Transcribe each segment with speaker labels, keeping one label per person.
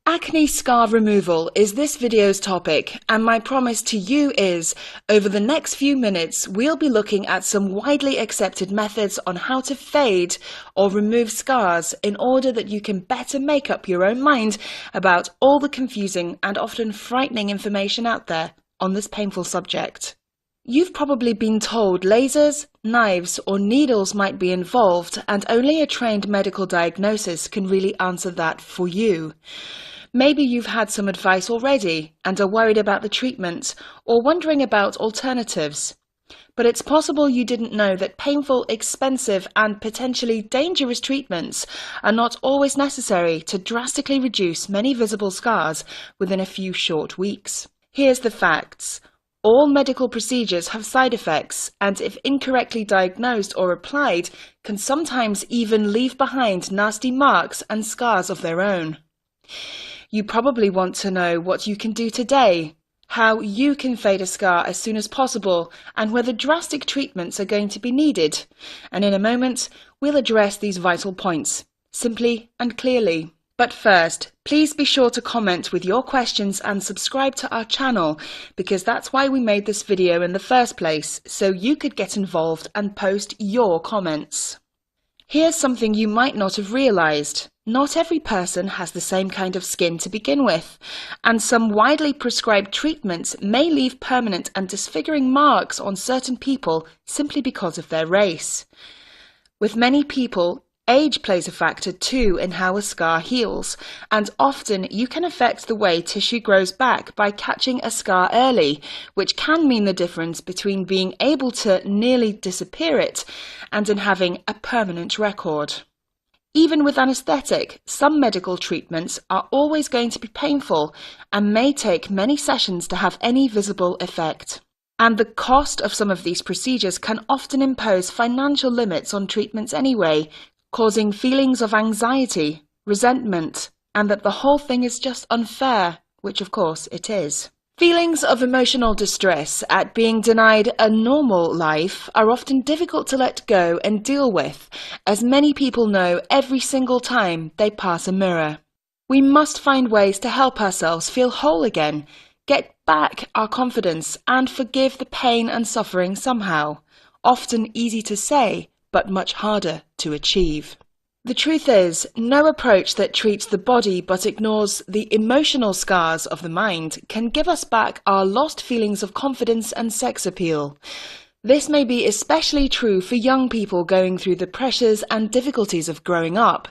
Speaker 1: Acne scar removal is this video's topic, and my promise to you is, over the next few minutes, we'll be looking at some widely accepted methods on how to fade or remove scars in order that you can better make up your own mind about all the confusing and often frightening information out there on this painful subject. You've probably been told lasers, knives, or needles might be involved, and only a trained medical diagnosis can really answer that for you. Maybe you've had some advice already and are worried about the treatment or wondering about alternatives. But it's possible you didn't know that painful, expensive, and potentially dangerous treatments are not always necessary to drastically reduce many visible scars within a few short weeks. Here's the facts. All medical procedures have side effects, and if incorrectly diagnosed or applied, can sometimes even leave behind nasty marks and scars of their own. You probably want to know what you can do today, how you can fade a scar as soon as possible, and whether drastic treatments are going to be needed. And in a moment, we'll address these vital points, simply and clearly. But first, please be sure to comment with your questions and subscribe to our channel, because that's why we made this video in the first place, so you could get involved and post your comments. Here's something you might not have realized. Not every person has the same kind of skin to begin with, and some widely prescribed treatments may leave permanent and disfiguring marks on certain people simply because of their race. With many people, age plays a factor too in how a scar heals, and often you can affect the way tissue grows back by catching a scar early, which can mean the difference between being able to nearly disappear it and in having a permanent record. Even with anaesthetic, some medical treatments are always going to be painful and may take many sessions to have any visible effect. And the cost of some of these procedures can often impose financial limits on treatments anyway, causing feelings of anxiety, resentment, and that the whole thing is just unfair, which of course it is. Feelings of emotional distress at being denied a normal life are often difficult to let go and deal with, as many people know every single time they pass a mirror. We must find ways to help ourselves feel whole again, get back our confidence, and forgive the pain and suffering somehow. Often easy to say, but much harder to achieve. The truth is, no approach that treats the body but ignores the emotional scars of the mind can give us back our lost feelings of confidence and sex appeal. This may be especially true for young people going through the pressures and difficulties of growing up,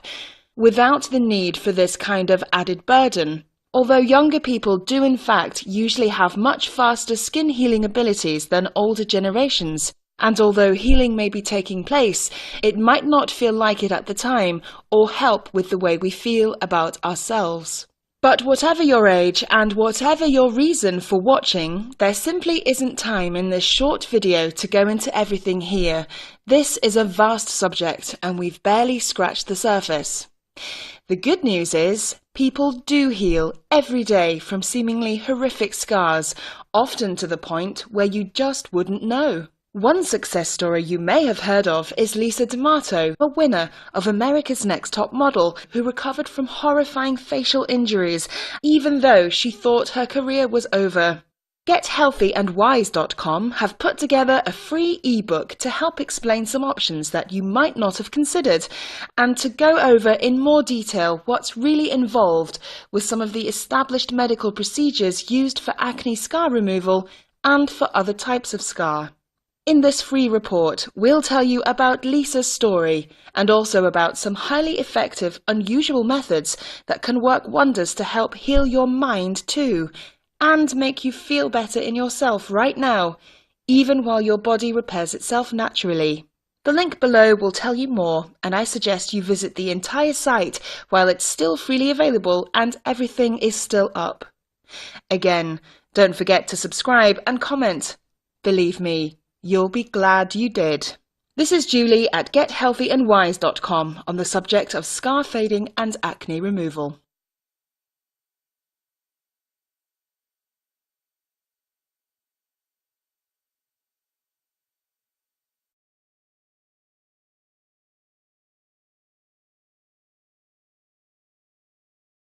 Speaker 1: without the need for this kind of added burden. Although younger people do in fact usually have much faster skin healing abilities than older generations, and although healing may be taking place, it might not feel like it at the time or help with the way we feel about ourselves. But whatever your age and whatever your reason for watching, there simply isn't time in this short video to go into everything here. This is a vast subject and we've barely scratched the surface. The good news is, people do heal every day from seemingly horrific scars, often to the point where you just wouldn't know. One success story you may have heard of is Lisa D'Amato, a winner of America's Next Top Model, who recovered from horrifying facial injuries, even though she thought her career was over. GetHealthyAndWise.com have put together a free ebook to help explain some options that you might not have considered, and to go over in more detail what's really involved with some of the established medical procedures used for acne scar removal and for other types of scar. In this free report, we'll tell you about Lisa's story and also about some highly effective, unusual methods that can work wonders to help heal your mind too, and make you feel better in yourself right now, even while your body repairs itself naturally. The link below will tell you more, and I suggest you visit the entire site while it's still freely available and everything is still up. Again, don't forget to subscribe and comment. Believe me, you'll be glad you did. This is Julie at GetHealthyAndWise.com on the subject of scar fading and acne removal.